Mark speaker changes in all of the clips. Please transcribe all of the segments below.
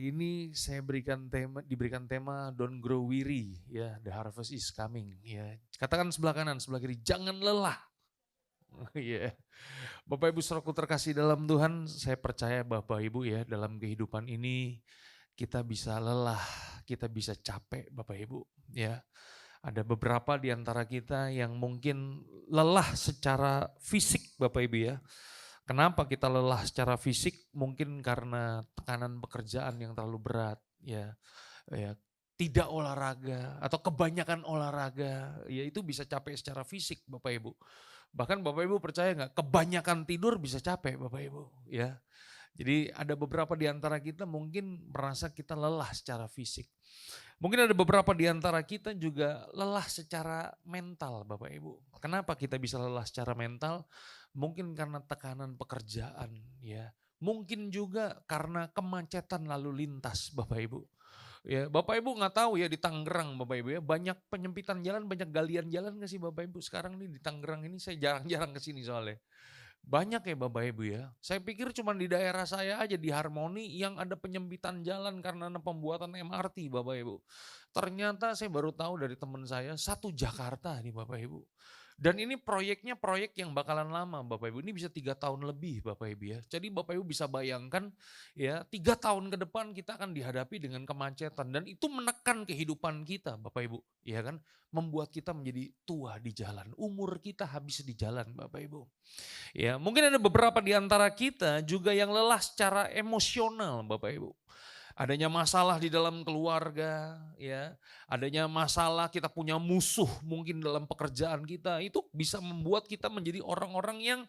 Speaker 1: Hari ini saya diberikan tema Don't Grow Weary, ya, The Harvest is Coming, ya. Katakan sebelah kanan, sebelah kiri, jangan lelah. Ya. Bapak Ibu saudaraku terkasih dalam Tuhan, saya percaya Bapak Ibu ya dalam kehidupan ini kita bisa lelah, kita bisa capek Bapak Ibu, ya. Ada beberapa di antara kita yang mungkin lelah secara fisik Bapak Ibu ya. Kenapa kita lelah secara fisik? Mungkin karena tekanan pekerjaan yang terlalu berat, ya, ya, tidak olahraga atau kebanyakan olahraga, ya itu bisa capek secara fisik, Bapak Ibu. Bahkan Bapak Ibu percaya nggak? Kebanyakan tidur bisa capek, Bapak Ibu, ya. Jadi ada beberapa di antara kita mungkin merasa kita lelah secara fisik. Mungkin ada beberapa di antara kita juga lelah secara mental Bapak Ibu. Kenapa kita bisa lelah secara mental? Mungkin karena tekanan pekerjaan ya. Mungkin juga karena kemacetan lalu lintas Bapak Ibu. Ya, Bapak Ibu nggak tahu ya di Tangerang Bapak Ibu ya, banyak penyempitan jalan, banyak galian jalan nggak sih Bapak Ibu? Sekarang nih di Tangerang ini saya jarang-jarang ke sini soalnya. Banyak ya Bapak Ibu ya. Saya pikir cuma di daerah saya aja di Harmoni yang ada penyempitan jalan karena pembuatan MRT Bapak Ibu. Ternyata saya baru tahu dari teman saya satu Jakarta nih Bapak Ibu. Dan ini proyeknya proyek yang bakalan lama Bapak Ibu. Ini bisa 3 tahun lebih Bapak Ibu ya. Jadi Bapak Ibu bisa bayangkan ya 3 tahun ke depan kita akan dihadapi dengan kemacetan. Dan itu menekan kehidupan kita Bapak Ibu. Ya kan, membuat kita menjadi tua di jalan. Umur kita habis di jalan Bapak Ibu. Ya, mungkin ada beberapa di antara kita juga yang lelah secara emosional, Bapak Ibu. Adanya masalah di dalam keluarga, ya. Adanya masalah kita punya musuh mungkin dalam pekerjaan kita, itu bisa membuat kita menjadi orang-orang yang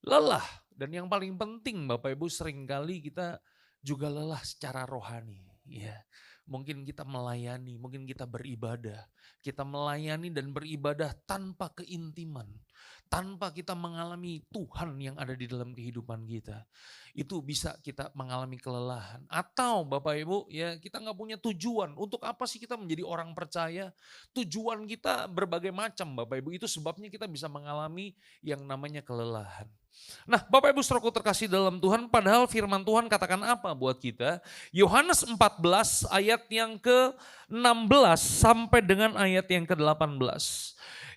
Speaker 1: lelah. Dan yang paling penting Bapak Ibu seringkali kita juga lelah secara rohani, ya. Mungkin kita melayani, mungkin kita beribadah. Kita melayani dan beribadah tanpa keintiman, tanpa kita mengalami Tuhan yang ada di dalam kehidupan kita. Itu bisa kita mengalami kelelahan. Atau Bapak Ibu ya kita nggak punya tujuan. Untuk apa sih kita menjadi orang percaya? Tujuan kita berbagai macam Bapak Ibu. Itu sebabnya kita bisa mengalami yang namanya kelelahan. Nah Bapak Ibu saudaraku terkasih dalam Tuhan, padahal firman Tuhan katakan apa buat kita? Yohanes 14 ayat yang ke-16 sampai dengan ayat yang ke-18.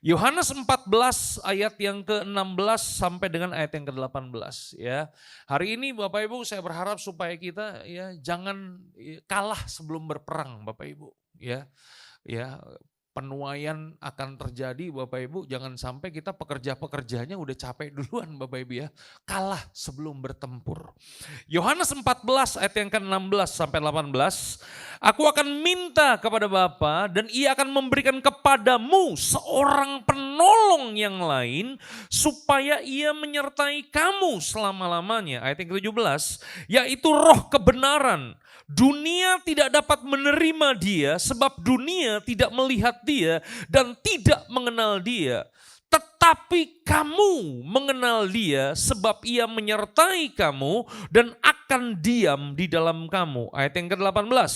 Speaker 1: Yohanes 14 ayat yang ke-16 sampai dengan ayat yang ke-18 ya. Hari ini Bapak Ibu saya berharap supaya kita ya jangan kalah sebelum berperang Bapak Ibu ya. Ya, penuaian akan terjadi Bapak Ibu, jangan sampai kita pekerja-pekerjanya udah capek duluan Bapak Ibu ya. Kalah sebelum bertempur. Yohanes 14 ayat yang ke-16 sampai 18. Aku akan minta kepada Bapa dan ia akan memberikan kepadamu seorang penolong yang lain supaya ia menyertai kamu selama-lamanya. Ayat yang ke-17, yaitu roh kebenaran. Dunia tidak dapat menerima dia sebab dunia tidak melihat dia dan tidak mengenal dia. Tetapi kamu mengenal dia sebab ia menyertai kamu dan akan diam di dalam kamu. Ayat yang ke-18.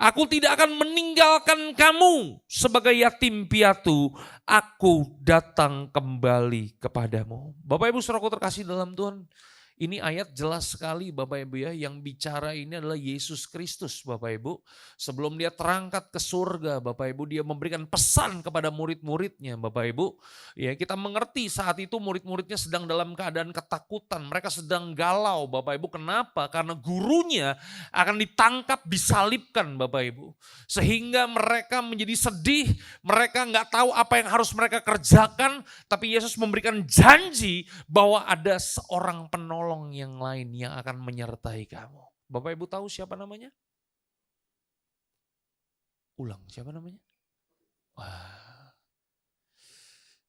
Speaker 1: Aku tidak akan meninggalkan kamu sebagai yatim piatu. Aku datang kembali kepadamu. Bapak Ibu saudaraku terkasih dalam Tuhan. Ini ayat jelas sekali Bapak Ibu ya, yang bicara ini adalah Yesus Kristus Bapak Ibu. Sebelum dia terangkat ke surga Bapak Ibu, dia memberikan pesan kepada murid-muridnya Bapak Ibu. Ya, kita mengerti saat itu murid-muridnya sedang dalam keadaan ketakutan, mereka sedang galau Bapak Ibu. Kenapa? Karena gurunya akan ditangkap, disalibkan Bapak Ibu. Sehingga mereka menjadi sedih, mereka nggak tahu apa yang harus mereka kerjakan, tapi Yesus memberikan janji bahwa ada seorang penolong yang lain yang akan menyertai kamu. Bapak Ibu tahu siapa namanya? Ulang, siapa namanya? Wah.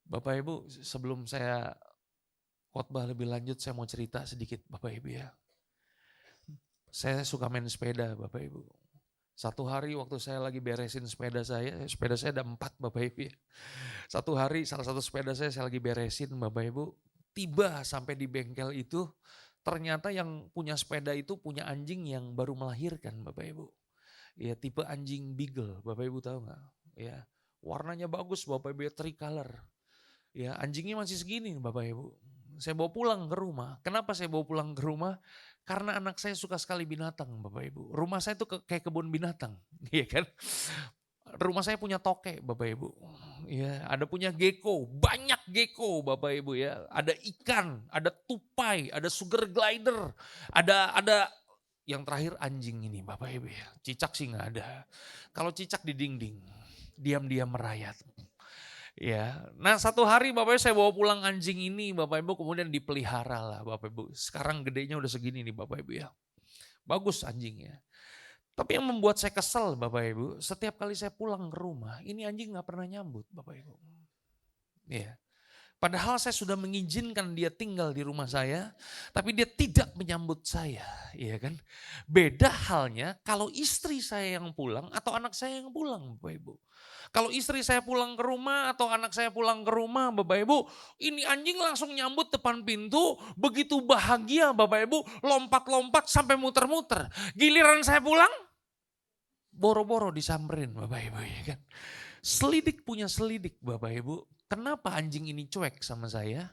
Speaker 1: Bapak Ibu, sebelum saya khotbah lebih lanjut, saya mau cerita sedikit Bapak Ibu ya. Saya suka main sepeda Bapak Ibu. Satu hari waktu saya lagi beresin sepeda saya ada 4 Bapak Ibu ya. Satu hari salah satu sepeda saya lagi beresin Bapak Ibu. Tiba sampai di bengkel itu, ternyata yang punya sepeda itu punya anjing yang baru melahirkan Bapak Ibu. Ya tipe anjing beagle, Bapak Ibu tahu nggak? Ya warnanya bagus Bapak Ibu, tricolor. Ya anjingnya masih segini Bapak Ibu. Saya bawa pulang ke rumah. Kenapa saya bawa pulang ke rumah? Karena anak saya suka sekali binatang, Bapak Ibu. Rumah saya tuh kayak kebun binatang, iya kan? Rumah saya punya toke, Bapak Ibu. Ya, ada punya gecko, banyak gecko, Bapak Ibu ya. Ada ikan, ada tupai, ada sugar glider, ada yang terakhir anjing ini, Bapak Ibu ya. Cicak sih nggak ada. Kalau cicak di dinding, diam-diam merayap. Ya, nah satu hari Bapak Ibu saya bawa pulang anjing ini, Bapak Ibu kemudian dipelihara lah Bapak Ibu. Sekarang gedenya udah segini nih Bapak Ibu ya. Bagus anjingnya. Tapi yang membuat saya kesel Bapak Ibu, setiap kali saya pulang ke rumah, ini anjing gak pernah nyambut Bapak Ibu. Ya. Padahal saya sudah mengizinkan dia tinggal di rumah saya, tapi dia tidak menyambut saya, ya kan? Beda halnya kalau istri saya yang pulang atau anak saya yang pulang, Bapak Ibu. Kalau istri saya pulang ke rumah atau anak saya pulang ke rumah, Bapak Ibu, ini anjing langsung nyambut depan pintu, begitu bahagia, Bapak Ibu, lompat-lompat sampai muter-muter. Giliran saya pulang, boro-boro disamperin, Bapak Ibu, ya kan? Selidik punya selidik Bapak Ibu, kenapa anjing ini cuek sama saya?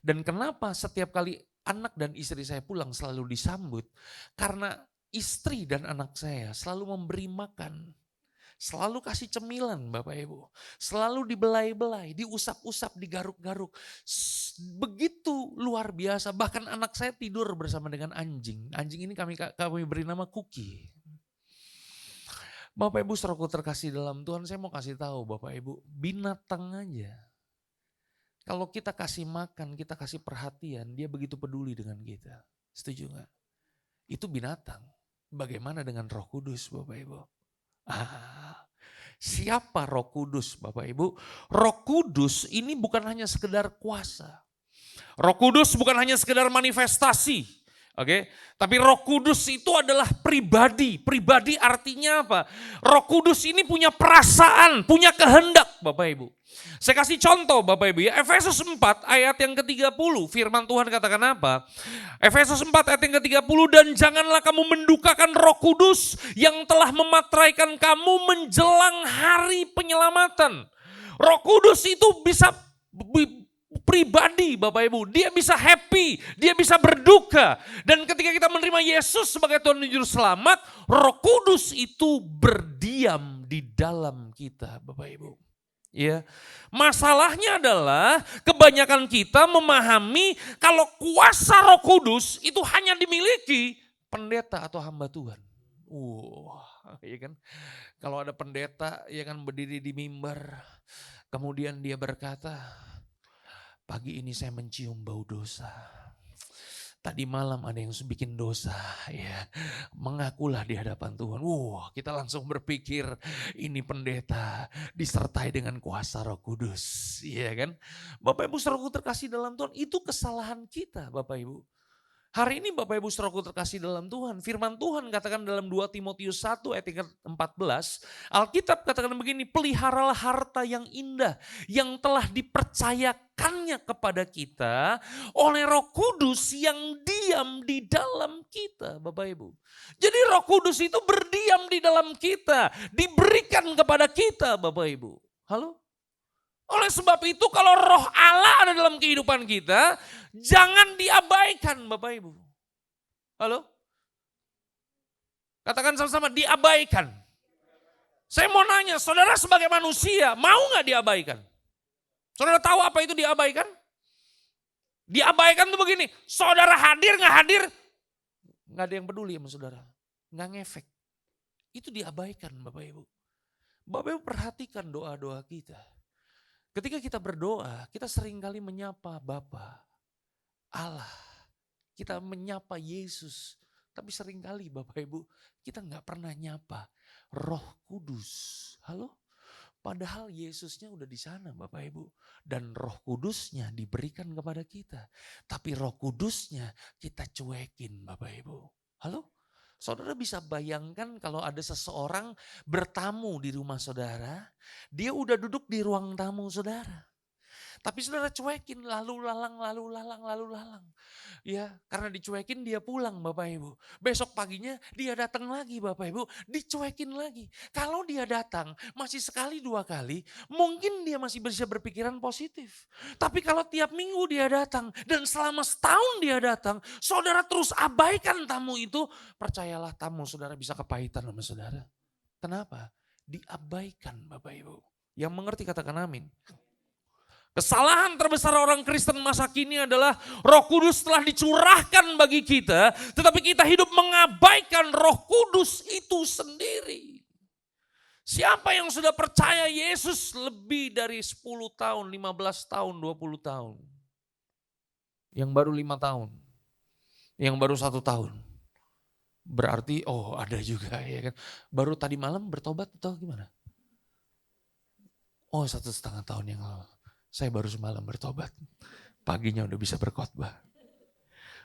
Speaker 1: Dan kenapa setiap kali anak dan istri saya pulang selalu disambut? Karena istri dan anak saya selalu memberi makan. Selalu kasih cemilan Bapak Ibu. Selalu dibelai-belai, diusap-usap, digaruk-garuk. Begitu luar biasa, bahkan anak saya tidur bersama dengan anjing. Anjing ini kami beri nama Cookie. Bapak Ibu saudaraku terkasih dalam Tuhan, saya mau kasih tahu Bapak Ibu, binatang aja. Kalau kita kasih makan, kita kasih perhatian, dia begitu peduli dengan kita. Setuju gak? Itu binatang. Bagaimana dengan Roh Kudus Bapak Ibu? Siapa Roh Kudus Bapak Ibu? Roh Kudus ini bukan hanya sekedar kuasa. Roh Kudus bukan hanya sekedar manifestasi. Oke, tapi Roh Kudus itu adalah pribadi. Pribadi artinya apa? Roh Kudus ini punya perasaan, punya kehendak Bapak Ibu. Saya kasih contoh Bapak Ibu ya, Efesus 4 ayat yang ke-30, firman Tuhan katakan apa? Efesus 4 ayat yang ke-30, dan janganlah kamu mendukakan Roh Kudus yang telah memateraikan kamu menjelang hari penyelamatan. Roh Kudus itu bisa pribadi Bapak Ibu, dia bisa happy, dia bisa berduka. Dan ketika kita menerima Yesus sebagai Tuhan dan Juru Selamat, Roh Kudus itu berdiam di dalam kita Bapak Ibu. Ya, masalahnya adalah kebanyakan kita memahami kalau kuasa Roh Kudus itu hanya dimiliki pendeta atau hamba Tuhan. Ya kan? Kalau ada pendeta ya kan berdiri di mimbar, kemudian dia berkata, pagi ini saya mencium bau dosa. Tadi malam ada yang bikin dosa, ya, mengakulah di hadapan Tuhan. Kita langsung berpikir ini pendeta disertai dengan kuasa Roh Kudus, ya kan? Bapak Ibu saudaraku terkasih dalam Tuhan, itu kesalahan kita, Bapak Ibu. Hari ini Bapak Ibu saudaraku terkasih dalam Tuhan, firman Tuhan katakan dalam 2 Timotius 1 ayat 14, Alkitab katakan begini, peliharalah harta yang indah yang telah dipercayakannya kepada kita oleh Roh Kudus yang diam di dalam kita Bapak Ibu. Jadi Roh Kudus itu berdiam di dalam kita, diberikan kepada kita Bapak Ibu. Halo? Oleh sebab itu kalau Roh Allah ada dalam kehidupan kita, jangan diabaikan Bapak Ibu. Halo? Katakan sama-sama, diabaikan. Saya mau nanya, saudara sebagai manusia, mau gak diabaikan? Saudara tahu apa itu diabaikan? Diabaikan tuh begini, saudara hadir gak hadir, gak ada yang peduli sama saudara. Gak ngefek. Itu diabaikan Bapak Ibu. Bapak Ibu perhatikan doa-doa kita. Ketika kita berdoa, kita seringkali menyapa Bapa, Allah. Kita menyapa Yesus. Tapi seringkali Bapak Ibu, kita nggak pernah nyapa Roh Kudus. Halo? Padahal Yesusnya udah di sana Bapak Ibu. Dan Roh Kudusnya diberikan kepada kita. Tapi Roh Kudusnya kita cuekin Bapak Ibu. Halo? Saudara bisa bayangkan kalau ada seseorang bertamu di rumah saudara, dia udah duduk di ruang tamu saudara. Tapi saudara cuekin, lalu lalang, lalu lalang, lalu lalang. Ya, karena dicuekin dia pulang Bapak Ibu. Besok paginya dia datang lagi Bapak Ibu, dicuekin lagi. Kalau dia datang masih sekali dua kali, mungkin dia masih bisa berpikiran positif. Tapi kalau tiap minggu dia datang dan selama setahun dia datang, saudara terus abaikan tamu itu, percayalah tamu saudara bisa kepahitan sama saudara. Kenapa? Diabaikan Bapak Ibu. Yang mengerti katakan amin. Kesalahan terbesar orang Kristen masa kini adalah Roh Kudus telah dicurahkan bagi kita, tetapi kita hidup mengabaikan Roh Kudus itu sendiri. Siapa yang sudah percaya Yesus lebih dari 10 tahun, 15 tahun, 20 tahun? Yang baru 5 tahun, yang baru 1 tahun. Berarti ada juga ya kan. Baru tadi malam bertobat atau gimana? 1,5 tahun yang lalu. Saya baru semalam bertobat. Paginya udah bisa berkhotbah.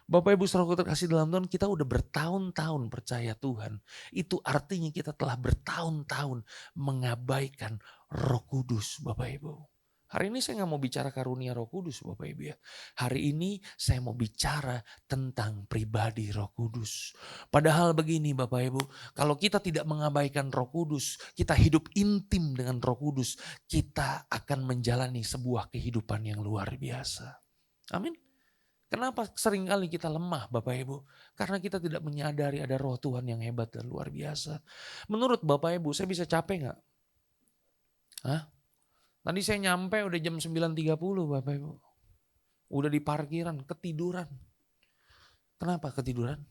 Speaker 1: Bapak Ibu Saudara terkasih dalam Tuhan, kita udah bertahun-tahun percaya Tuhan. Itu artinya kita telah bertahun-tahun mengabaikan Roh Kudus Bapak Ibu. Hari ini saya gak mau bicara karunia Roh Kudus Bapak Ibu ya. Hari ini saya mau bicara tentang pribadi Roh Kudus. Padahal begini Bapak Ibu, kalau kita tidak mengabaikan Roh Kudus, kita hidup intim dengan Roh Kudus, kita akan menjalani sebuah kehidupan yang luar biasa. Amin. Kenapa seringkali kita lemah Bapak Ibu? Karena kita tidak menyadari ada Roh Tuhan yang hebat dan luar biasa. Menurut Bapak Ibu, saya bisa capek gak? Tadi saya nyampe udah jam 9.30 Bapak Ibu. Udah di parkiran, ketiduran. Kenapa ketiduran?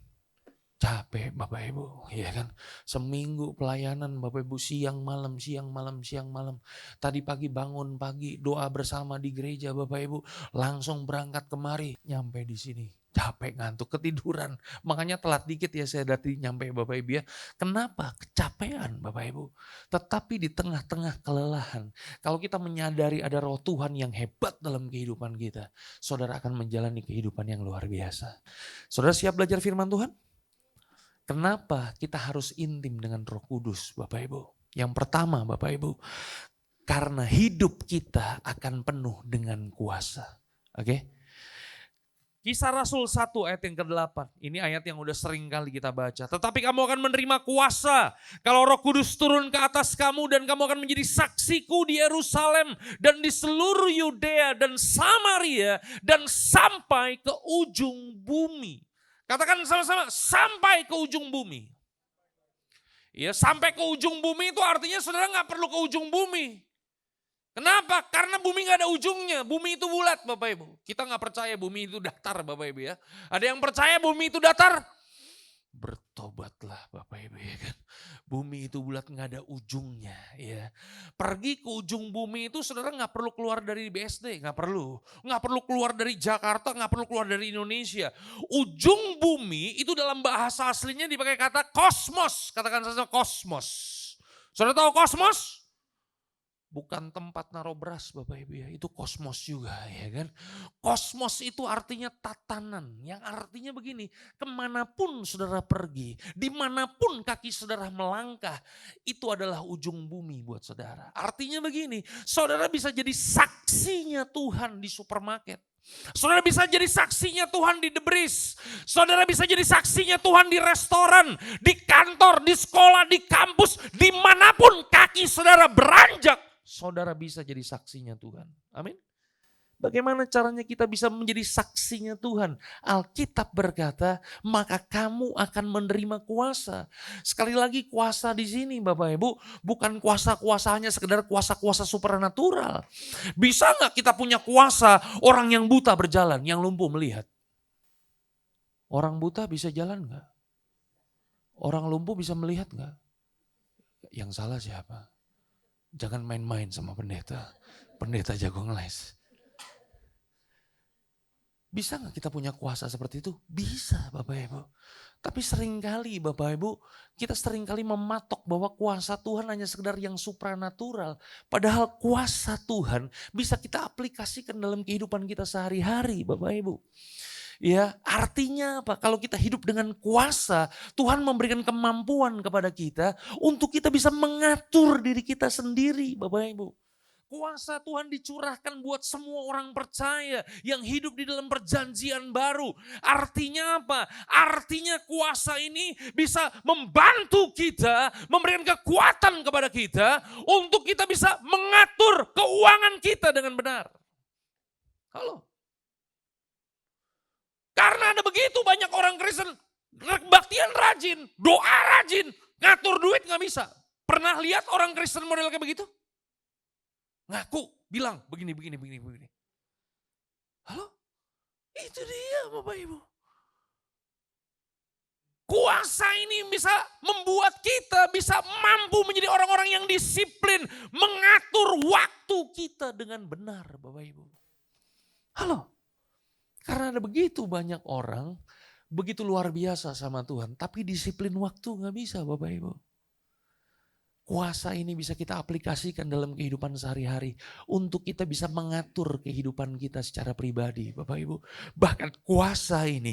Speaker 1: Capek Bapak Ibu, ya kan? Seminggu pelayanan Bapak Ibu siang malam, siang malam, siang malam. Tadi pagi bangun pagi, doa bersama di gereja Bapak Ibu. Langsung berangkat kemari, nyampe di sini. Capek ngantuk, ketiduran. Makanya telat dikit ya saya dari nyampe Bapak Ibu ya. Kenapa? Kecapean Bapak Ibu. Tetapi di tengah-tengah kelelahan, kalau kita menyadari ada Roh Tuhan yang hebat dalam kehidupan kita, saudara akan menjalani kehidupan yang luar biasa. Saudara siap belajar firman Tuhan? Kenapa kita harus intim dengan Roh Kudus Bapak Ibu? Yang pertama Bapak Ibu, karena hidup kita akan penuh dengan kuasa. Oke? Kisah Rasul 1 ayat yang ke-8. Ini ayat yang udah sering kali kita baca. Tetapi kamu akan menerima kuasa kalau Roh Kudus turun ke atas kamu dan kamu akan menjadi saksiku di Yerusalem dan di seluruh Yudea dan Samaria dan sampai ke ujung bumi. Katakan sama-sama, sampai ke ujung bumi. Ya, sampai ke ujung bumi itu artinya saudara gak perlu ke ujung bumi. Kenapa? Karena bumi gak ada ujungnya. Bumi itu bulat Bapak Ibu. Kita gak percaya bumi itu datar Bapak Ibu ya. Ada yang percaya bumi itu datar? Bertobatlah Bapak Ibu ya kan. Bumi itu bulat gak ada ujungnya ya. Pergi ke ujung bumi itu saudara gak perlu keluar dari BSD. Gak perlu. Gak perlu keluar dari Jakarta, gak perlu keluar dari Indonesia. Ujung bumi itu dalam bahasa aslinya dipakai kata kosmos. Katakan saja kosmos. Saudara tahu kosmos? Bukan tempat naruh beras Bapak Ibu ya, itu kosmos juga ya kan. Kosmos itu artinya tatanan, yang artinya begini, kemanapun saudara pergi, dimanapun kaki saudara melangkah, itu adalah ujung bumi buat saudara. Artinya begini, saudara bisa jadi saksinya Tuhan di supermarket. Saudara bisa jadi saksinya Tuhan di The Breeze. Saudara bisa jadi saksinya Tuhan di restoran, di kantor, di sekolah, di kampus, dimanapun kaki saudara beranjak. Saudara bisa jadi saksinya Tuhan. Amin. Bagaimana caranya kita bisa menjadi saksinya Tuhan? Alkitab berkata, maka kamu akan menerima kuasa. Sekali lagi kuasa di sini Bapak Ibu, bukan kuasa-kuasanya sekedar kuasa-kuasa supernatural. Bisa nggak kita punya kuasa orang yang buta berjalan, yang lumpuh melihat? Orang buta bisa jalan nggak? Orang lumpuh bisa melihat nggak? Yang salah siapa? Jangan main-main sama pendeta. Pendeta jago ngeles. Bisa gak kita punya kuasa seperti itu? Bisa Bapak Ibu. Tapi seringkali Bapak Ibu, kita seringkali mematok bahwa kuasa Tuhan hanya sekedar yang supranatural. Padahal kuasa Tuhan bisa kita aplikasikan dalam kehidupan kita sehari-hari Bapak Ibu. Ya, artinya apa? Kalau kita hidup dengan kuasa, Tuhan memberikan kemampuan kepada kita untuk kita bisa mengatur diri kita sendiri, Bapak Ibu. kuasa Tuhan dicurahkan buat semua orang percaya yang hidup di dalam perjanjian baru. Artinya apa? Artinya kuasa ini bisa membantu kita, memberikan kekuatan kepada kita untuk kita bisa mengatur keuangan kita dengan benar. Halo? Karena ada begitu banyak orang Kristen, kebaktian rajin, doa rajin, ngatur duit gak bisa. Pernah lihat orang Kristen model kayak begitu? Ngaku, bilang begini. Halo? Itu dia Bapak Ibu. Kuasa ini bisa membuat kita bisa mampu menjadi orang-orang yang disiplin, mengatur waktu kita dengan benar Bapak Ibu. Halo? Karena ada begitu banyak orang, begitu luar biasa sama Tuhan, tapi disiplin waktu gak bisa Bapak Ibu. Kuasa ini bisa kita aplikasikan dalam kehidupan sehari-hari untuk kita bisa mengatur kehidupan kita secara pribadi, Bapak Ibu. Bahkan kuasa ini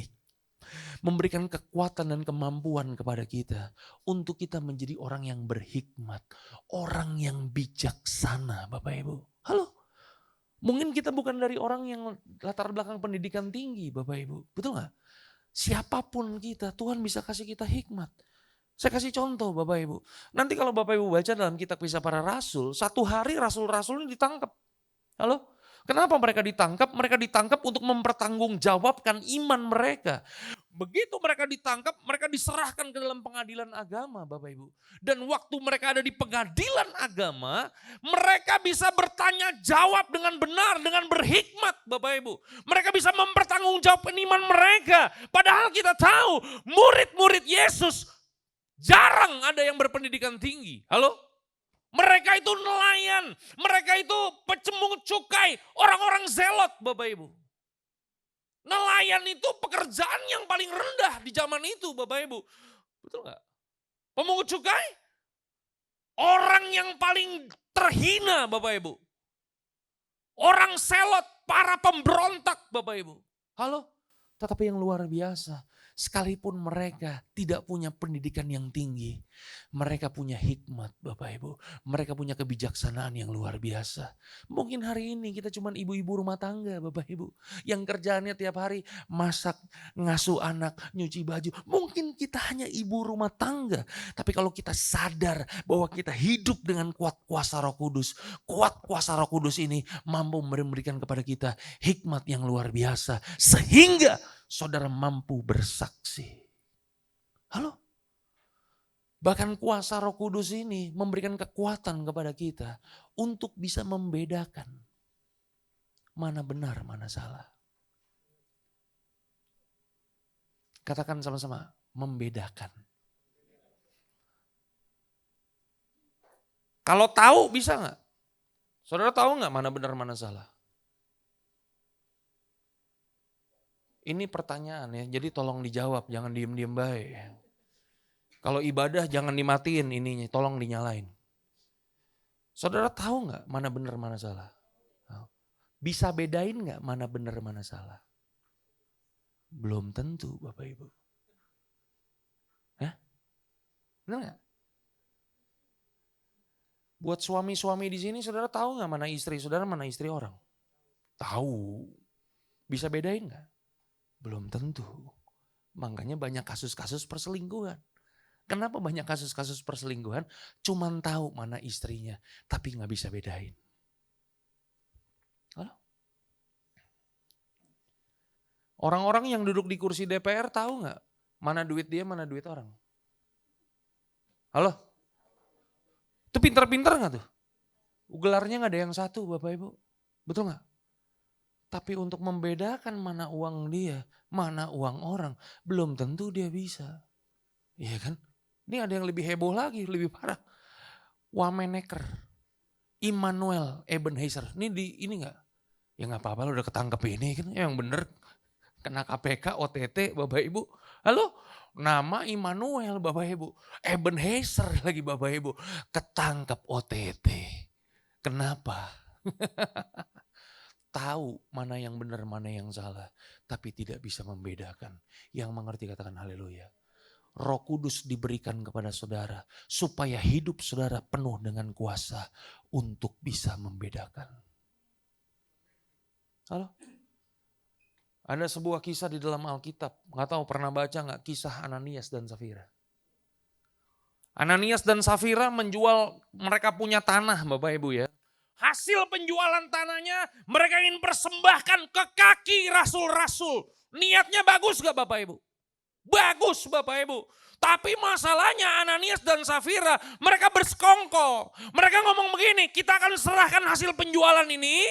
Speaker 1: memberikan kekuatan dan kemampuan kepada kita untuk kita menjadi orang yang berhikmat, orang yang bijaksana, Bapak Ibu. Halo? Mungkin kita bukan dari orang yang latar belakang pendidikan tinggi, Bapak Ibu. Betul gak? Siapapun kita, Tuhan bisa kasih kita hikmat. Saya kasih contoh Bapak Ibu. Nanti kalau Bapak Ibu baca dalam kitab Kisah Para Rasul, satu hari rasul-rasul ini ditangkap. Halo? Kenapa mereka ditangkap? Mereka ditangkap untuk mempertanggungjawabkan iman mereka. Begitu mereka ditangkap, mereka diserahkan ke dalam pengadilan agama Bapak Ibu. Dan waktu mereka ada di pengadilan agama, mereka bisa bertanya jawab dengan benar, dengan berhikmat Bapak Ibu. Mereka bisa mempertanggungjawabkan iman mereka. Padahal kita tahu murid-murid Yesus jarang ada yang berpendidikan tinggi. Halo? Mereka itu nelayan. Mereka itu pemungut cukai. Orang-orang zelot Bapak Ibu. Nelayan itu pekerjaan yang paling rendah di zaman itu Bapak Ibu. Betul gak? Pemungut cukai? Orang yang paling terhina Bapak Ibu. Orang selot, para pemberontak Bapak Ibu. Halo? Tetapi yang luar biasa. Sekalipun mereka tidak punya pendidikan yang tinggi, mereka punya hikmat Bapak Ibu. Mereka punya kebijaksanaan yang luar biasa. Mungkin hari ini kita cuma ibu-ibu rumah tangga Bapak Ibu. Yang kerjaannya tiap hari masak, ngasuh anak, nyuci baju. Mungkin kita hanya ibu rumah tangga. Tapi kalau kita sadar bahwa kita hidup dengan kuat kuasa Roh Kudus. Kuat kuasa Roh Kudus ini mampu memberikan kepada kita hikmat yang luar biasa. Sehingga saudara mampu bersaksi. Halo? Bahkan kuasa Roh Kudus ini memberikan kekuatan kepada kita untuk bisa membedakan mana benar, mana salah. Katakan sama-sama, membedakan. Kalau tahu bisa nggak? Saudara tahu nggak mana benar, mana salah? Ini pertanyaan ya, jadi tolong dijawab, jangan diem-diem baik. Kalau ibadah jangan dimatiin ininya, tolong dinyalain. Saudara tahu nggak mana benar mana salah? Bisa bedain nggak mana benar mana salah? Belum tentu Bapak Ibu. Hah? Benar nggak? Buat suami-suami di sini, saudara tahu nggak mana istri saudara, mana istri orang? Tahu. Bisa bedain nggak? Belum tentu. Makanya banyak kasus-kasus perselingkuhan. Kenapa banyak kasus-kasus perselingkuhan? Cuman tahu mana istrinya, tapi gak bisa bedain. Halo? Orang-orang yang duduk di kursi DPR tahu gak mana duit dia, mana duit orang? Halo? Itu pinter-pinter gak tuh? Gelarnya gak ada yang satu Bapak Ibu. Betul gak? Tapi untuk membedakan mana uang dia, mana uang orang, belum tentu dia bisa. Iya kan? Ini ada yang lebih heboh lagi, lebih parah. Wameneker, Immanuel Ebenezer. Ini enggak? Ya enggak apa-apa, udah ketangkep ini kan. Yang bener kena KPK, OTT, Bapak Ibu. Halo? Nama Immanuel Bapak Ibu. Ebenezer lagi Bapak Ibu. Ketangkep OTT. Kenapa? Tahu mana yang benar, mana yang salah. Tapi tidak bisa membedakan. Yang mengerti katakan haleluya. Roh Kudus diberikan kepada saudara. Supaya hidup saudara penuh dengan kuasa. untuk bisa membedakan. Halo? Ada sebuah kisah di dalam Alkitab, nggak tahu pernah baca nggak kisah Ananias dan Safira. Ananias dan Safira menjual, mereka punya tanah Bapak Ibu ya. Hasil penjualan tanahnya mereka ingin persembahkan ke kaki rasul-rasul. Niatnya bagus gak Bapak Ibu? Bagus Bapak Ibu. Tapi masalahnya Ananias dan Safira mereka bersekongkol. Mereka ngomong begini, kita akan serahkan hasil penjualan ini,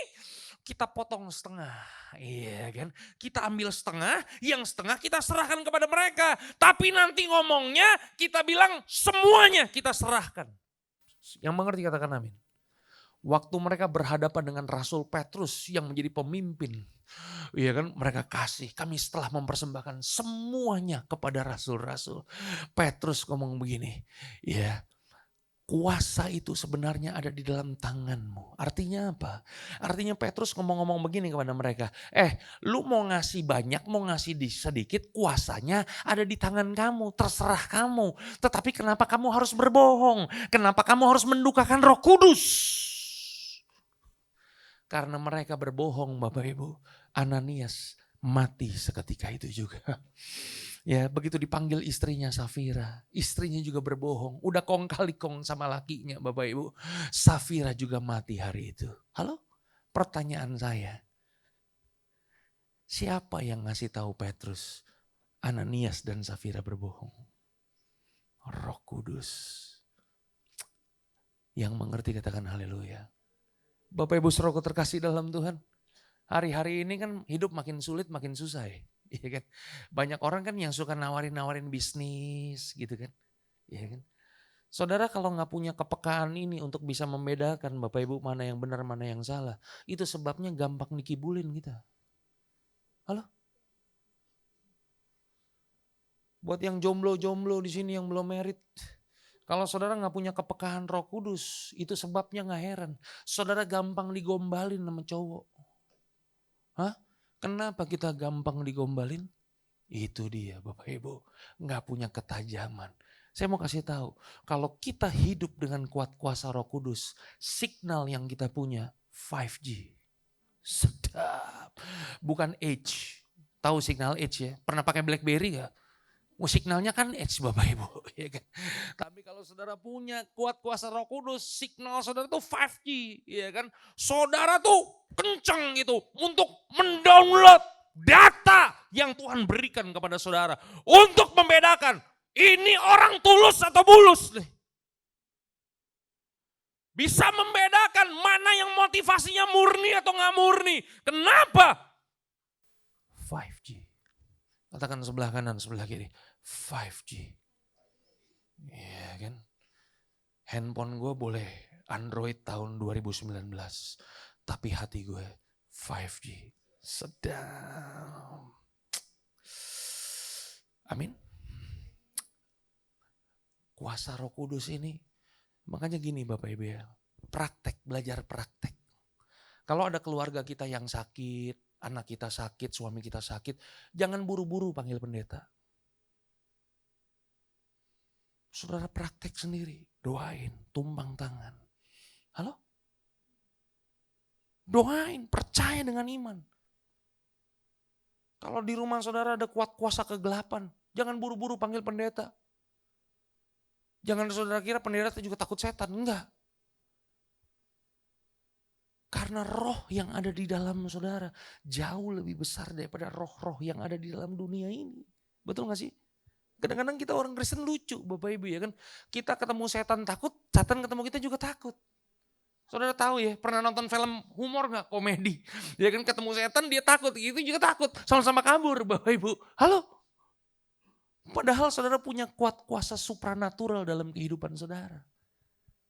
Speaker 1: kita potong setengah. Iya kan, kita ambil setengah, yang setengah kita serahkan kepada mereka. Tapi nanti ngomongnya kita bilang semuanya kita serahkan. Yang mengerti katakan amin. Waktu mereka berhadapan dengan Rasul Petrus yang menjadi pemimpin. Iya kan, mereka kasih, kami setelah mempersembahkan semuanya kepada rasul-rasul. Petrus ngomong begini, ya kuasa itu sebenarnya ada di dalam tanganmu. Artinya apa? Artinya Petrus ngomong-ngomong begini kepada mereka. Lu mau ngasih banyak, mau ngasih sedikit, kuasanya ada di tangan kamu. Terserah kamu. Tetapi kenapa kamu harus berbohong? Kenapa kamu harus mendukakan Roh Kudus? Karena mereka berbohong Bapak Ibu. Ananias mati seketika itu juga. Ya, begitu dipanggil istrinya Safira, istrinya juga berbohong. Udah kong kali kong sama lakinya Bapak Ibu. Safira juga mati hari itu. Halo? Pertanyaan saya. Siapa yang ngasih tahu Petrus Ananias dan Safira berbohong? Roh Kudus. Yang mengerti katakan haleluya. Bapak Ibu saudaraku terkasih dalam Tuhan. Hari-hari ini kan hidup makin sulit, makin susah ya. Iya kan? Banyak orang kan yang suka nawarin-nawarin bisnis gitu kan. Iya kan? Saudara kalau gak punya kepekaan ini untuk bisa membedakan Bapak Ibu mana yang benar, mana yang salah. Itu sebabnya gampang dikibulin kita. Halo? Buat yang jomblo-jomblo di sini yang belum married. Kalau saudara gak punya kepekaan Roh Kudus, itu sebabnya gak heran. Saudara gampang digombalin sama cowok. Hah? Kenapa kita gampang digombalin? Itu dia Bapak Ibu, gak punya ketajaman. Saya mau kasih tahu, kalau kita hidup dengan kuat kuasa Roh Kudus, signal yang kita punya 5G. Sedap. Bukan H. Tahu signal H ya? Pernah pakai BlackBerry gak? Signalnya kan H Bapak Ibu. Ya kan? Tapi kalau saudara punya kuat kuasa Roh Kudus, signal saudara tuh 5G. Ya kan? Saudara tuh kencang gitu untuk mendownload data yang Tuhan berikan kepada saudara. Untuk membedakan ini orang tulus atau bulus. Bisa membedakan mana yang motivasinya murni atau gak murni. Kenapa? 5G. Katakan sebelah kanan, sebelah kiri. 5G. Iya kan. Handphone gue boleh Android tahun 2019. Tapi hati gue 5G. Sedang. Amin. Kuasa Roh Kudus ini. Makanya gini Bapak Ibu ya. Praktek, belajar praktek. Kalau ada keluarga kita yang sakit, anak kita sakit, suami kita sakit, jangan buru-buru panggil pendeta. Saudara praktek sendiri, doain, tumpang tangan. Halo? Doain, percaya dengan iman. Kalau di rumah saudara ada kuat kuasa kegelapan, jangan buru-buru panggil pendeta. Jangan saudara kira pendeta juga takut setan, enggak. Karena roh yang ada di dalam saudara jauh lebih besar daripada roh-roh yang ada di dalam dunia ini. Betul gak sih? Kadang-kadang kita orang Kristen lucu Bapak Ibu ya kan. Kita ketemu setan takut, setan ketemu kita juga takut. Saudara tahu ya, pernah nonton film humor gak? Komedi. Ya kan ketemu setan dia takut, itu juga takut. Sama-sama kabur Bapak Ibu. Halo? Padahal saudara punya kuat kuasa supranatural dalam kehidupan saudara.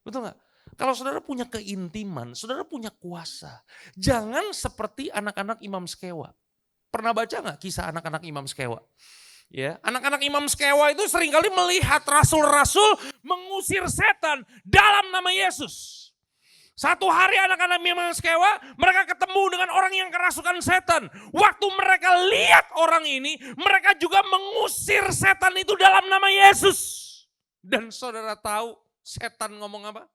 Speaker 1: Betul gak? Kalau saudara punya keintiman, saudara punya kuasa. Jangan seperti anak-anak Imam Skewa. Pernah baca gak kisah anak-anak Imam Skewa? Ya, anak-anak Imam Skewa itu seringkali melihat rasul-rasul mengusir setan dalam nama Yesus. Satu hari anak-anak Imam Skewa mereka ketemu dengan orang yang kerasukan setan. Waktu mereka lihat orang ini, mereka juga mengusir setan itu dalam nama Yesus. Dan saudara tahu setan ngomong apa?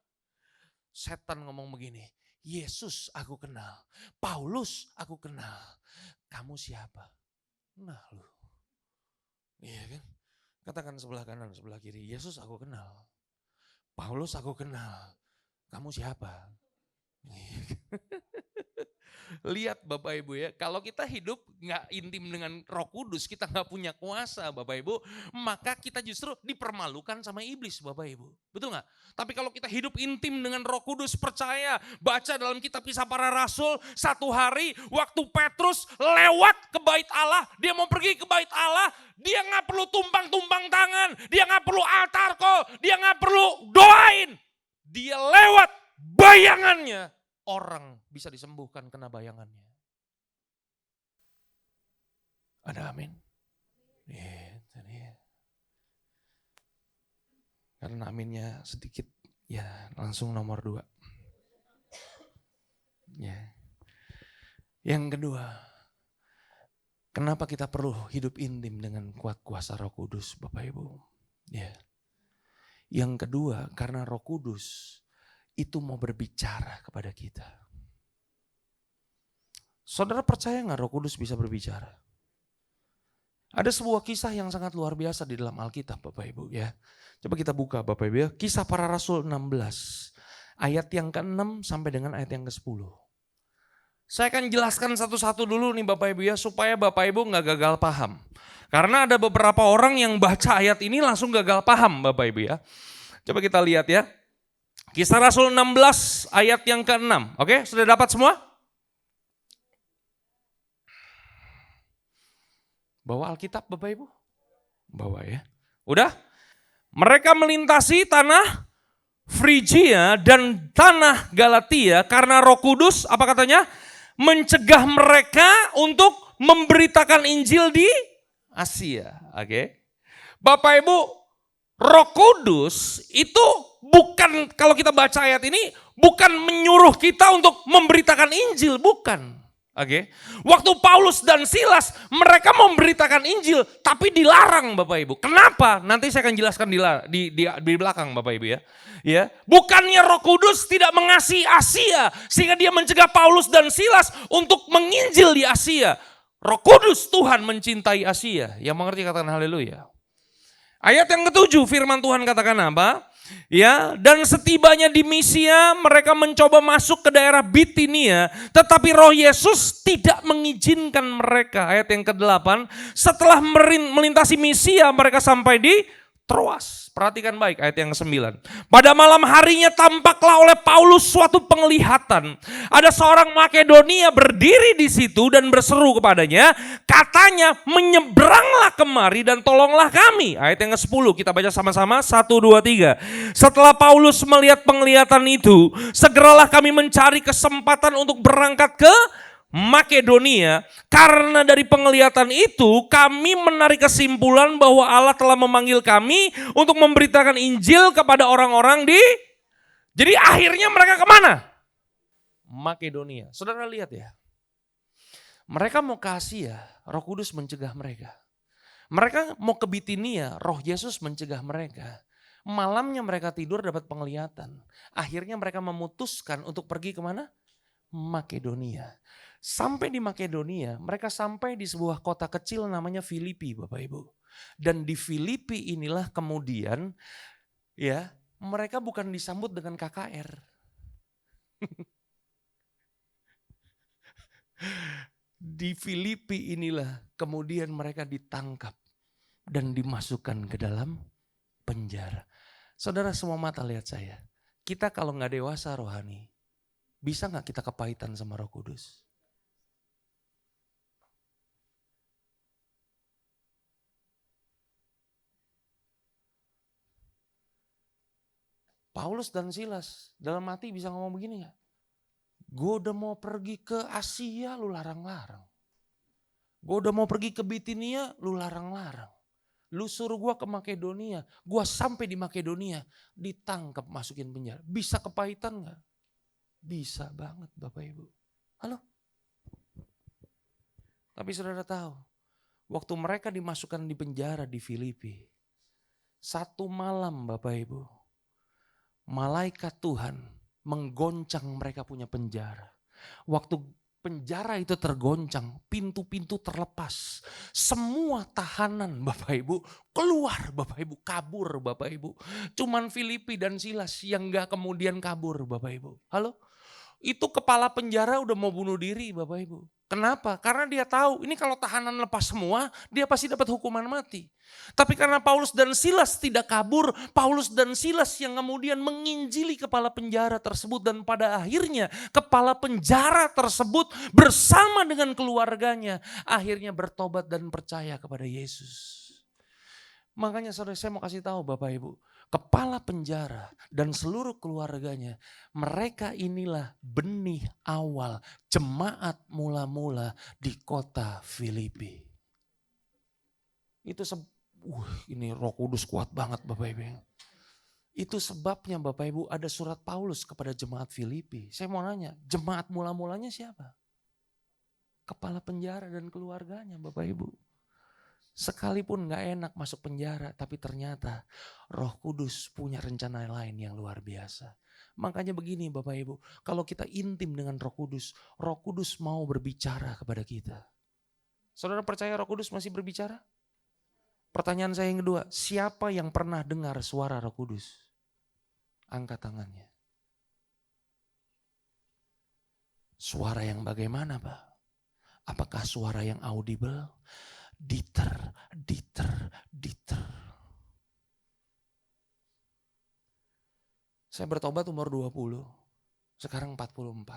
Speaker 1: Setan ngomong begini, Yesus aku kenal, Paulus aku kenal, kamu siapa? Nah lu, iya kan? Katakan sebelah kanan, sebelah kiri, Yesus aku kenal, Paulus aku kenal, kamu siapa? Iya kan? Lihat Bapak Ibu ya, kalau kita hidup nggak intim dengan Roh Kudus, kita nggak punya kuasa Bapak Ibu, maka kita justru dipermalukan sama iblis Bapak Ibu. Betul nggak? Tapi kalau kita hidup intim dengan Roh Kudus, percaya, baca dalam kitab Kisah Para Rasul, satu hari waktu Petrus lewat ke bait Allah, dia mau pergi ke bait Allah, dia nggak perlu tumpang-tumpang tangan, dia nggak perlu altar call, dia nggak perlu doain. Dia lewat bayangannya. Orang bisa disembuhkan kena bayangannya. Ada amin? Karena aminnya sedikit, ya langsung nomor 2. Ya. Yang kedua, kenapa kita perlu hidup intim dengan kuat kuasa Roh Kudus Bapak Ibu? Ya. Yang kedua, karena Roh Kudus itu mau berbicara kepada kita. Saudara percaya gak Roh Kudus bisa berbicara? Ada sebuah kisah yang sangat luar biasa di dalam Alkitab Bapak Ibu ya. Coba kita buka Bapak Ibu ya. Kisah Para Rasul 16. Ayat yang ke-6 sampai dengan ayat yang ke-10. Saya akan jelaskan satu-satu dulu nih Bapak Ibu ya. Supaya Bapak Ibu gak gagal paham. Karena ada beberapa orang yang baca ayat ini langsung gagal paham Bapak Ibu ya. Coba kita lihat ya. Kisah Rasul 16 ayat yang ke-6. Oke, sudah dapat semua? Bawa Alkitab Bapak Ibu? Bawa ya. Udah? Mereka melintasi tanah Frigia dan tanah Galatia karena Roh Kudus, apa katanya? Mencegah mereka untuk memberitakan Injil di Asia. Oke. Bapak Ibu, Roh Kudus itu bukan, kalau kita baca ayat ini, bukan menyuruh kita untuk memberitakan Injil, bukan. Oke. Waktu Paulus dan Silas, mereka memberitakan Injil, tapi dilarang Bapak Ibu. Kenapa? Nanti saya akan jelaskan di belakang Bapak Ibu ya. Ya, bukannya Roh Kudus tidak mengasihi Asia, sehingga dia mencegah Paulus dan Silas untuk menginjil di Asia. Roh Kudus Tuhan mencintai Asia. Yang mengerti katakan haleluya. Ayat yang ke-7 firman Tuhan katakan apa? Ya, dan setibanya di Misia mereka mencoba masuk ke daerah Bitinia, tetapi Roh Yesus tidak mengizinkan mereka. Ayat yang ke-8, setelah melintasi Misia mereka sampai di Troas. Perhatikan baik ayat yang ke-9. Pada malam harinya tampaklah oleh Paulus suatu penglihatan. Ada seorang Makedonia berdiri di situ dan berseru kepadanya. Katanya, menyeberanglah kemari dan tolonglah kami. Ayat yang ke-10 kita baca sama-sama. 1, 2, 3. Setelah Paulus melihat penglihatan itu, segeralah kami mencari kesempatan untuk berangkat ke Makedonia. Karena dari penglihatan itu kami menarik kesimpulan bahwa Allah telah memanggil kami untuk memberitakan Injil kepada orang-orang di. Jadi akhirnya mereka kemana? Makedonia. Saudara lihat ya. Mereka mau ke Asia, Roh Kudus mencegah mereka. Mereka mau ke Bitinia, Roh Yesus mencegah mereka. Malamnya mereka tidur dapat penglihatan. Akhirnya mereka memutuskan untuk pergi kemana? Makedonia. Sampai di Makedonia, mereka sampai di sebuah kota kecil namanya Filipi, Bapak Ibu. Dan di Filipi inilah kemudian ya, mereka bukan disambut dengan KKR. Di Filipi inilah kemudian mereka ditangkap dan dimasukkan ke dalam penjara. Saudara semua mata lihat saya. Kita kalau nggak dewasa rohani, bisa nggak kita kepahitan sama Roh Kudus? Paulus dan Silas dalam hati bisa ngomong begini gak? Gue udah mau pergi ke Asia, lu larang-larang. Gue udah mau pergi ke Bitinia, lu larang-larang. Lu suruh gue ke Makedonia, gue sampai di Makedonia, ditangkap masukin penjara. Bisa kepahitan gak? Bisa banget Bapak Ibu. Halo? Tapi saudara tahu, waktu mereka dimasukkan di penjara di Filipi, satu malam Bapak Ibu, malaikat Tuhan menggoncang mereka punya penjara. Waktu penjara itu tergoncang, pintu-pintu terlepas. Semua tahanan Bapak Ibu keluar, Bapak Ibu kabur Bapak Ibu. Cuman Filipi dan Silas yang gak kemudian kabur Bapak Ibu. Halo? Itu kepala penjara udah mau bunuh diri Bapak Ibu. Kenapa? Karena dia tahu ini kalau tahanan lepas semua, dia pasti dapat hukuman mati. Tapi karena Paulus dan Silas tidak kabur, Paulus dan Silas yang kemudian menginjili kepala penjara tersebut. Dan pada akhirnya kepala penjara tersebut bersama dengan keluarganya akhirnya bertobat dan percaya kepada Yesus. Makanya saudara, saya mau kasih tahu Bapak Ibu, kepala penjara dan seluruh keluarganya, mereka inilah benih awal jemaat mula-mula di kota Filipi. Itu ini Roh Kudus kuat banget Bapak Ibu. Itu sebabnya Bapak Ibu ada surat Paulus kepada jemaat Filipi. Saya mau nanya, jemaat mula-mulanya siapa? Kepala penjara dan keluarganya Bapak Ibu. Sekalipun gak enak masuk penjara, tapi ternyata Roh Kudus punya rencana lain yang luar biasa. Makanya begini Bapak Ibu, kalau kita intim dengan Roh Kudus mau berbicara kepada kita. Saudara percaya Roh Kudus masih berbicara? Pertanyaan saya yang kedua, siapa yang pernah dengar suara Roh Kudus? Angkat tangannya. Suara yang bagaimana Pak? Apakah suara yang audible? Diter. Saya bertobat umur 20, sekarang 44.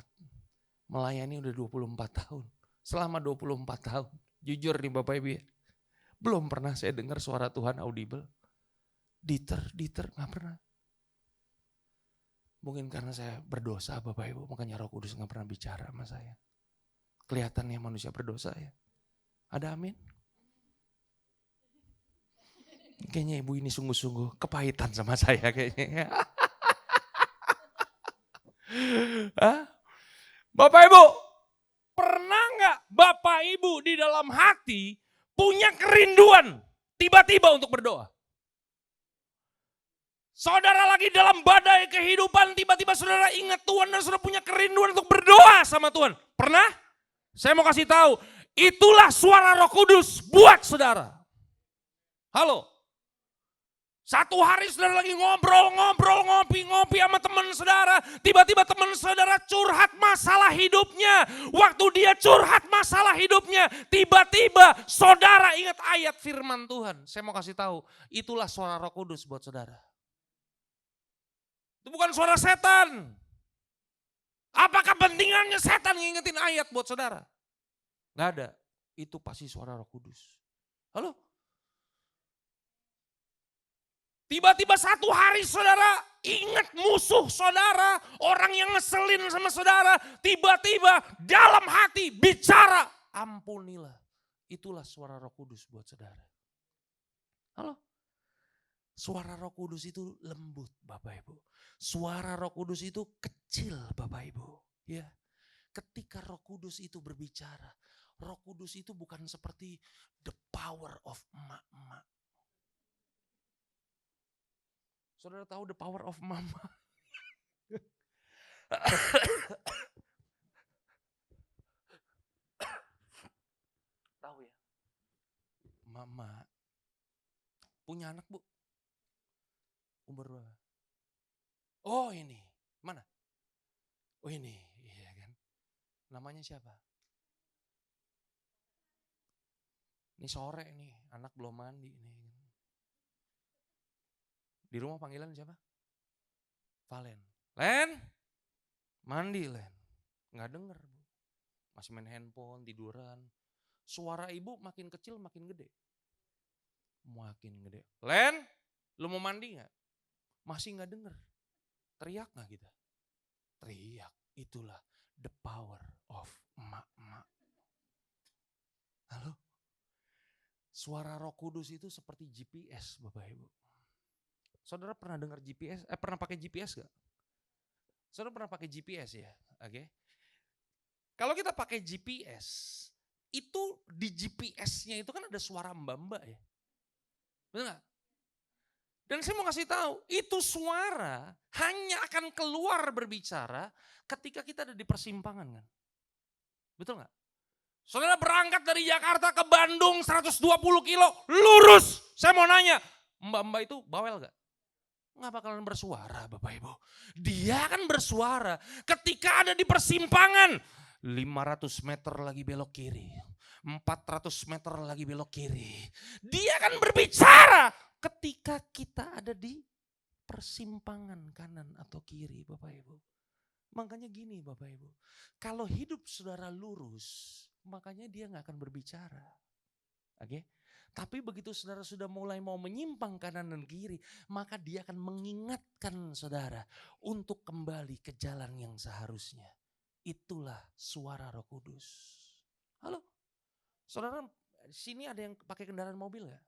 Speaker 1: Melayani udah 24 tahun. Selama 24 tahun, jujur nih Bapak Ibu ya, belum pernah saya dengar suara Tuhan audible. Diter, gak pernah. Mungkin karena saya berdosa Bapak Ibu, makanya Roh Kudus gak pernah bicara sama saya. Kelihatannya manusia berdosa ya. Ada amin? Kayaknya ibu ini sungguh-sungguh kepahitan sama saya kayaknya. Bapak Ibu, pernah gak Bapak Ibu di dalam hati punya kerinduan tiba-tiba untuk berdoa? Saudara lagi dalam badai kehidupan, tiba-tiba saudara ingat Tuhan dan saudara punya kerinduan untuk berdoa sama Tuhan. Pernah? Saya mau kasih tahu, itulah suara Roh Kudus buat saudara. Halo? Satu hari saudara lagi ngobrol, ngopi sama teman saudara. Tiba-tiba teman saudara curhat masalah hidupnya. Waktu dia curhat masalah hidupnya, tiba-tiba saudara ingat ayat firman Tuhan. Saya mau kasih tahu, itulah suara Roh Kudus buat saudara. Itu bukan suara setan. Apa kepentingannya setan ngingetin ayat buat saudara? Gak ada, itu pasti suara Roh Kudus. Halo? Tiba-tiba satu hari saudara ingat musuh saudara, orang yang ngeselin sama saudara, tiba-tiba dalam hati bicara, ampunilah. Itulah suara Roh Kudus buat saudara. Halo? Suara Roh Kudus itu lembut Bapak Ibu. Suara Roh Kudus itu kecil Bapak Ibu. Ya. Ketika Roh Kudus itu berbicara, Roh Kudus itu bukan seperti the power of emak-emak. Saudara tahu the power of mama? Tahu ya? Mama punya anak Bu. Umur berapa? Oh ini, mana? Oh ini, iya kan. Namanya siapa? Ini sore nih, anak belum mandi nih. Di rumah panggilan siapa? Valen. Len, mandi Len. Nggak denger Bu. Masih main handphone, tiduran. Suara ibu makin kecil makin gede. Makin gede. Len, lu mau mandi nggak? Masih nggak denger. Teriak nggak kita? Teriak. Itulah the power of emak-emak. Halo? Suara Roh Kudus itu seperti GPS Bapak Ibu. Saudara pernah dengar GPS? Pernah pakai GPS gak? Saudara pernah pakai GPS ya? Oke. Kalau kita pakai GPS, itu di GPS-nya itu kan ada suara mbak-mbak ya. Betul gak? Dan saya mau kasih tahu, itu suara hanya akan keluar berbicara ketika kita ada di persimpangan kan. Betul nggak? Saudara berangkat dari Jakarta ke Bandung 120 kilo, lurus. Saya mau nanya, mbak-mbak itu bawel gak? Nggak bakalan bersuara Bapak Ibu. Dia akan bersuara ketika ada di persimpangan. 500 meter lagi belok kiri. 400 meter lagi belok kiri. Dia akan berbicara ketika kita ada di persimpangan kanan atau kiri Bapak Ibu. Makanya gini Bapak Ibu. Kalau hidup saudara lurus, makanya dia gak akan berbicara. Oke? Tapi begitu saudara sudah mulai mau menyimpang kanan dan kiri, maka dia akan mengingatkan saudara untuk kembali ke jalan yang seharusnya. Itulah suara Roh Kudus. Halo? Saudara, sini ada yang pakai kendaraan mobil gak?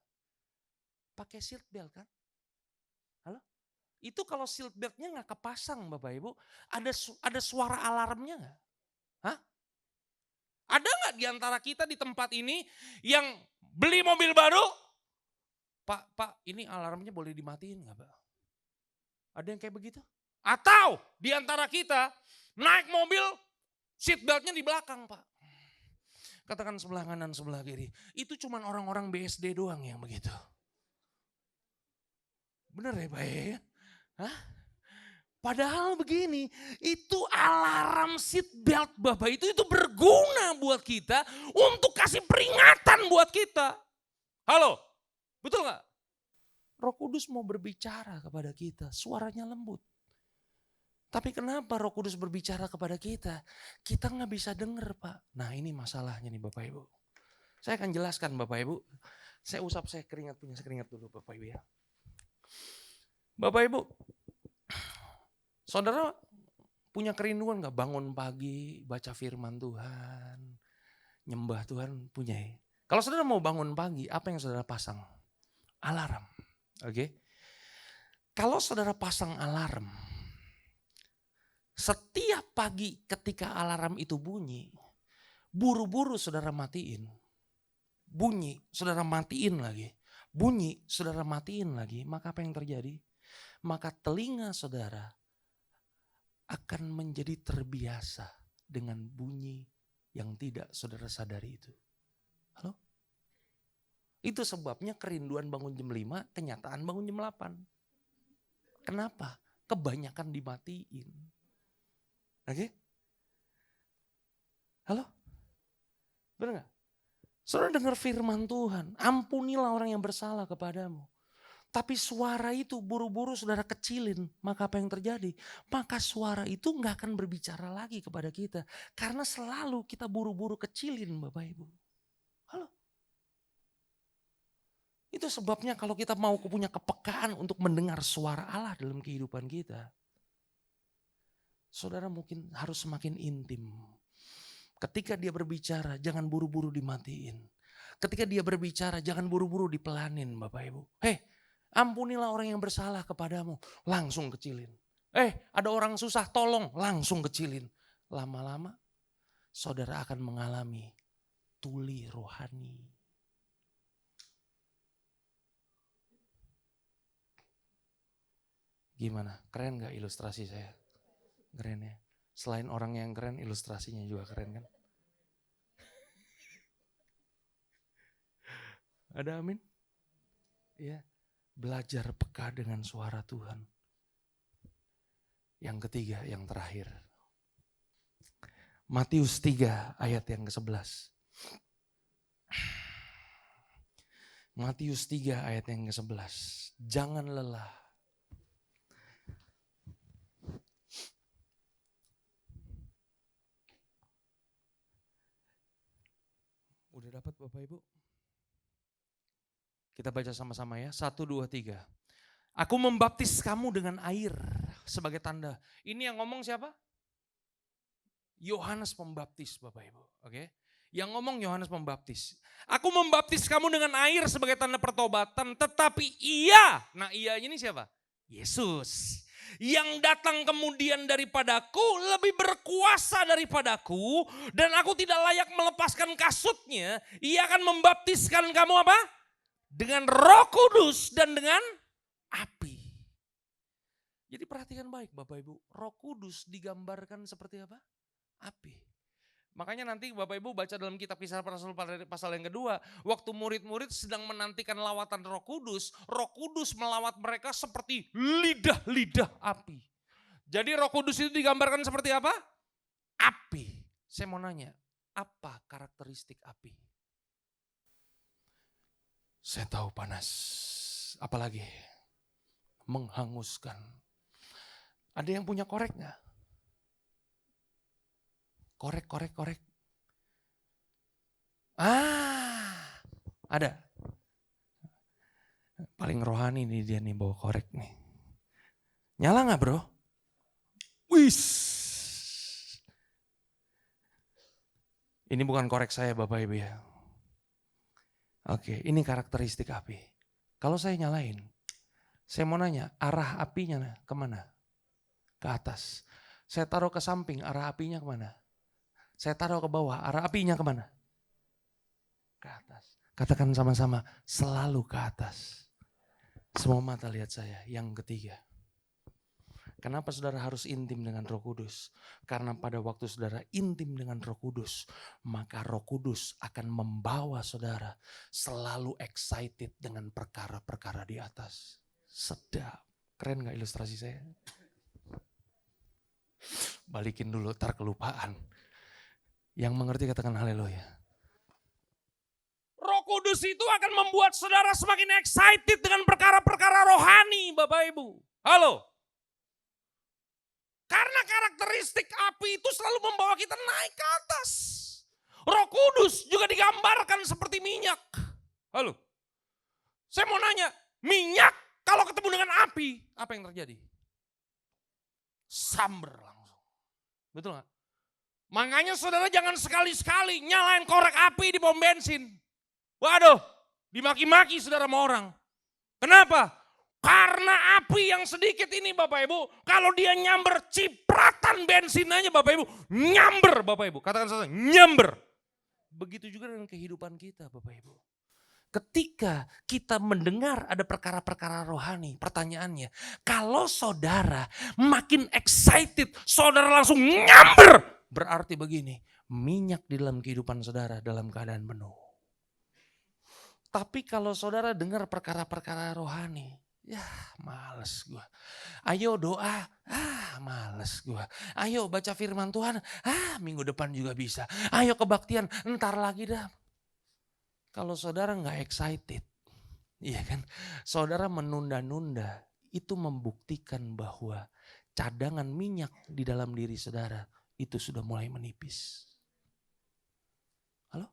Speaker 1: Pakai seat belt kan? Halo? Itu kalau seat beltnya gak kepasang Bapak Ibu, ada suara alarmnya gak? Hah? Ada gak di antara kita di tempat ini yang beli mobil baru? Pak, ini alarmnya boleh dimatiin gak Pak? Ada yang kayak begitu? Atau di antara kita naik mobil, seat beltnya di belakang Pak. Katakan sebelah kanan, sebelah kiri. Itu cuma orang-orang BSD doang yang begitu. Bener ya Pak ya? Hah? Padahal begini, itu alarm seat belt Bapak itu berguna buat kita untuk kasih peringatan buat kita. Halo, betul gak? Roh Kudus mau berbicara kepada kita, suaranya lembut. Tapi kenapa Roh Kudus berbicara kepada kita? Kita gak bisa dengar Pak. Nah ini masalahnya nih Bapak Ibu. Saya akan jelaskan Bapak Ibu. Saya usap, saya punya keringat dulu Bapak Ibu ya. Bapak Ibu, saudara punya kerinduan gak bangun pagi, baca firman Tuhan, nyembah Tuhan, punya ya? Kalau saudara mau bangun pagi, apa yang saudara pasang? Alarm, oke? Kalau saudara pasang alarm, setiap pagi ketika alarm itu bunyi, buru-buru saudara matiin. Bunyi, saudara matiin lagi. Bunyi, saudara matiin lagi. Maka apa yang terjadi? Maka telinga saudara akan menjadi terbiasa dengan bunyi yang tidak saudara sadari itu. Halo? Itu sebabnya kerinduan bangun jam 5, kenyataan bangun jam 8. Kenapa? Kebanyakan dimatiin. Oke? Halo? Benar gak? Saudara dengar firman Tuhan, ampunilah orang yang bersalah kepadamu. Tapi suara itu buru-buru saudara kecilin, maka apa yang terjadi? Maka suara itu gak akan berbicara lagi kepada kita. Karena selalu kita buru-buru kecilin Bapak Ibu. Halo? Itu sebabnya kalau kita mau punya kepekaan untuk mendengar suara Allah dalam kehidupan kita. Saudara mungkin harus semakin intim. Ketika dia berbicara jangan buru-buru dimatiin. Ketika dia berbicara jangan buru-buru dipelanin Bapak Ibu. Ampunilah orang yang bersalah kepadamu. Langsung kecilin. Ada orang susah tolong. Langsung kecilin. Lama-lama saudara akan mengalami tuli rohani. Gimana? Keren gak ilustrasi saya? Keren ya? Selain orang yang keren, ilustrasinya juga keren kan? Ada amin? Ya. Belajar peka dengan suara Tuhan. Yang ketiga, yang terakhir. Matius 3 ayat yang ke-11. Matius 3 ayat yang ke-11. Jangan lelah. Udah dapat Bapak Ibu? Kita baca sama-sama ya. 1, 2, 3. Aku membaptis kamu dengan air sebagai tanda. Ini yang ngomong siapa? Yohanes Pembaptis Bapak Ibu. Oke. Yang ngomong Yohanes Pembaptis. Aku membaptis kamu dengan air sebagai tanda pertobatan. Tetapi ia, nah ia ini siapa? Yesus. Yang datang kemudian daripadaku lebih berkuasa daripadaku. Dan aku tidak layak melepaskan kasutnya. Ia akan membaptiskan kamu apa? Dengan Roh Kudus dan dengan api. perhatikan baik Bapak Ibu, Roh Kudus digambarkan seperti apa? Api. Makanya nanti Bapak Ibu baca dalam kitab Kisah Rasul pasal yang kedua, waktu murid-murid sedang menantikan lawatan Roh Kudus melawat mereka seperti lidah-lidah api. Jadi Roh Kudus itu digambarkan seperti apa? Api. Saya mau nanya, apa karakteristik api? Saya tahu panas, apalagi menghanguskan. Ada yang punya korek nggak? Korek. Ada. Paling rohani nih dia nih bawa korek nih. Nyala nggak bro? Wis. Ini bukan korek saya Bapak Ibu ya. Oke, ini karakteristik api. Kalau saya nyalain, saya mau nanya, arah apinya kemana? Ke atas. Saya taruh ke samping, arah apinya kemana? Saya taruh ke bawah, arah apinya kemana? Ke atas. Katakan sama-sama, selalu ke atas. Semua mata lihat saya. Yang ketiga. Kenapa saudara harus intim dengan Roh Kudus? Karena pada waktu saudara intim dengan Roh Kudus, maka Roh Kudus akan membawa saudara selalu excited dengan perkara-perkara di atas. Sedap. Keren gak ilustrasi saya? Balikin dulu, ntar kelupaan. Yang mengerti katakan haleluya. Roh Kudus itu akan membuat saudara semakin excited dengan perkara-perkara rohani Bapak Ibu. Halo? Karena karakteristik api itu selalu membawa kita naik ke atas. Roh Kudus juga digambarkan seperti minyak. Halo? Saya mau nanya, minyak kalau ketemu dengan api, apa yang terjadi? Samber langsung. Betul gak? Makanya saudara jangan sekali-sekali nyalain korek api di pom bensin. Waduh, dimaki-maki saudara sama orang. Kenapa? Karena api yang sedikit ini Bapak Ibu, kalau dia nyamber cipratan bensin aja Bapak Ibu, nyamber Bapak Ibu. Katakan saja, nyamber. Begitu juga dengan kehidupan kita Bapak Ibu. Ketika kita mendengar ada perkara-perkara rohani, pertanyaannya, kalau saudara makin excited, saudara langsung nyamber. Berarti begini, minyak di dalam kehidupan saudara dalam keadaan penuh. Tapi kalau saudara dengar perkara-perkara rohani, ya males gue. Ayo doa, males gue. Ayo baca firman Tuhan, minggu depan juga bisa. Ayo kebaktian, entar lagi dah. Kalau saudara gak excited, iya kan? Saudara menunda-nunda, itu membuktikan bahwa cadangan minyak di dalam diri saudara itu sudah mulai menipis. Halo?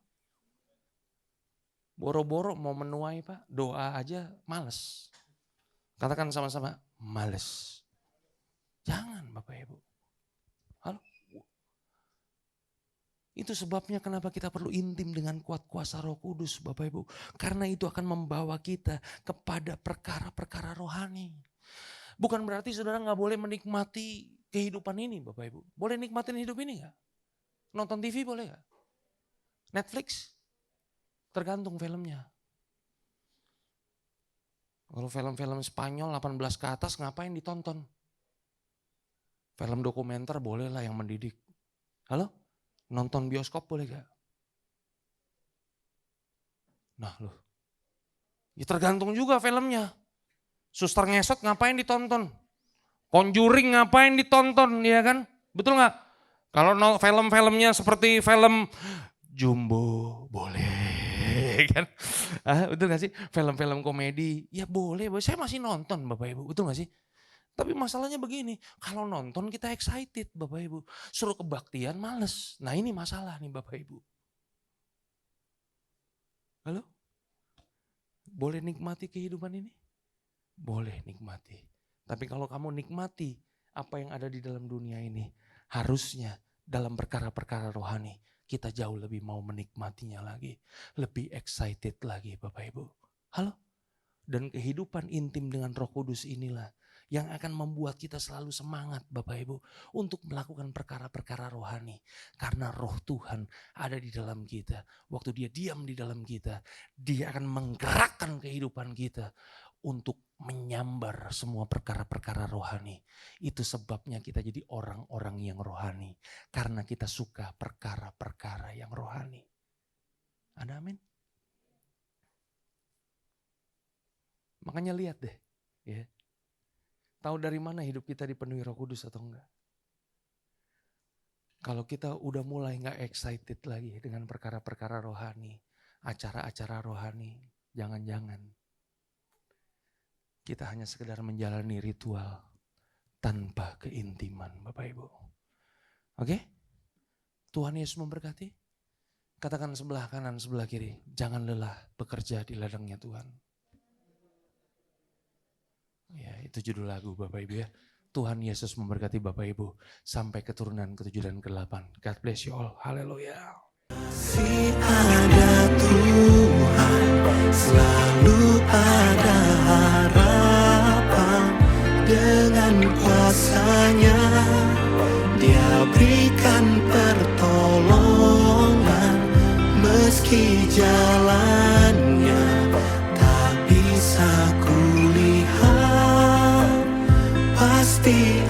Speaker 1: Boro-boro mau menuai Pak, doa aja males. Katakan sama-sama, males. Jangan Bapak Ibu. Halo? Itu sebabnya kenapa kita perlu intim dengan kuat kuasa Roh Kudus Bapak Ibu. Karena itu akan membawa kita kepada perkara-perkara rohani. Bukan berarti saudara gak boleh menikmati kehidupan ini Bapak Ibu. Boleh nikmatin hidup ini gak? Nonton TV boleh gak? Netflix? Tergantung filmnya. Kalau film-film Spanyol 18 ke atas ngapain ditonton? Film dokumenter boleh lah yang mendidik. Halo? Nonton bioskop boleh gak? Nah loh. Ya tergantung juga filmnya. Suster ngesot ngapain ditonton? Conjuring ngapain ditonton ya kan? Betul gak? Kalau film-filmnya seperti film Jumbo boleh kan? Betul gak sih? Film-film komedi ya boleh. Saya masih nonton Bapak Ibu. Betul gak sih? Tapi masalahnya begini, kalau nonton kita excited Bapak Ibu. Suruh kebaktian males. Nah ini masalah nih Bapak Ibu. Halo? Boleh nikmati kehidupan ini? Boleh nikmati. Tapi kalau kamu nikmati apa yang ada di dalam dunia ini, harusnya dalam perkara-perkara rohani, kita jauh lebih mau menikmatinya lagi. Lebih excited lagi Bapak Ibu. Halo? Dan kehidupan intim dengan Roh Kudus inilah yang akan membuat kita selalu semangat Bapak Ibu untuk melakukan perkara-perkara rohani. Karena Roh Tuhan ada di dalam kita. Waktu dia diam di dalam kita, dia akan menggerakkan kehidupan kita untuk menyambar semua perkara-perkara rohani. Itu sebabnya kita jadi orang-orang yang rohani. Karena kita suka perkara-perkara yang rohani. Ada amin? Makanya lihat deh. Ya. Tahu dari mana hidup kita dipenuhi Roh Kudus atau enggak? Kalau kita udah mulai gak excited lagi dengan perkara-perkara rohani. Acara-acara rohani. Jangan-jangan kita hanya sekedar menjalani ritual tanpa keintiman, Bapak Ibu. Oke? Tuhan Yesus memberkati. Katakan sebelah kanan, sebelah kiri. Jangan lelah bekerja di ladangnya Tuhan. Ya, itu judul lagu Bapak Ibu ya. Tuhan Yesus memberkati Bapak Ibu. Sampai keturunan ke-7 dan ke-8. God bless you all. Haleluya.
Speaker 2: Si ada Tuhan, selalu ada harapan. Dengan kuasa-Nya Dia berikan pertolongan. Meski jalannya tak bisa kulihat, pasti